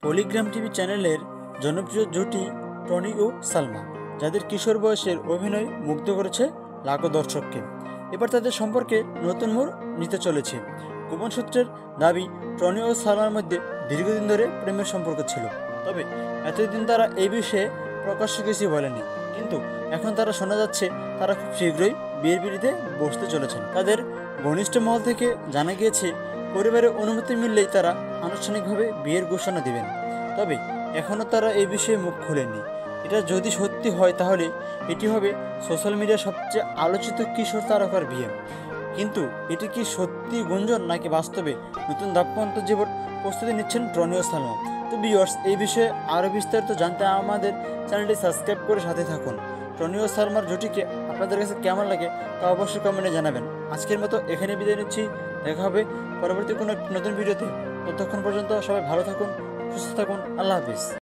Polygram TV চ্যানেলের জনপ্রিয় জুটি টনি ও সালমা, যাদের কিশোর বয়সের অভিনয় মুগ্ধ করেছে লাখো দর্শককে। এবার তাদের সম্পর্কে নতুন মোড় নিতে চলেছে। গোপন সূত্রের দাবি, টনি ও সালমার মধ্যে দীর্ঘদিন ধরে প্রেমের সম্পর্ক ছিল, তবে এতদিন তারা এই বিষয়ে প্রকাশ্যে কিছু বলেনি। কিন্তু এখন তারা শোনা যাচ্ছে তারা খুব শীঘ্রই বিয়ের পিঁড়িতে বসতে চলেছেন। তাদের ঘনিষ্ঠ মহল থেকে জানা গিয়েছে, পরিবারের অনুমতি মিললেই তারা আনুষ্ঠানিকভাবে বিয়ের ঘোষণা দিবেন। তবে এখনও তারা এই বিষয়ে মুখ খোলেননি। এটা যদি সত্যি হয় তাহলে এটি হবে সোশ্যাল মিডিয়ার সবচেয়ে আলোচিত কিশোর তারকার বিয়ে। কিন্তু এটি কি সত্যি গুঞ্জন নাকি বাস্তবে নতুন দাম্পত্য জীবন প্রস্তুতি নিচ্ছেন টনি ও সালমা? তো ভিউয়ার্স, এই বিষয়ে আরও বিস্তারিত জানতে আমাদের চ্যানেলটি সাবস্ক্রাইব করে সাথে থাকুন। টনি ও সালমার জুটিকে আপনাদের কাছে কেমন লাগে তা অবশ্যই কমেন্টে জানাবেন। আজকের মতো এখানে বিদায় নিচ্ছি। দেখা হবে পরবর্তী কোনো নতুন ভিডিওতে। ততক্ষণ পর্যন্ত সবাই ভালো থাকুন, সুস্থ থাকুন। আল্লাহ হাফিজ।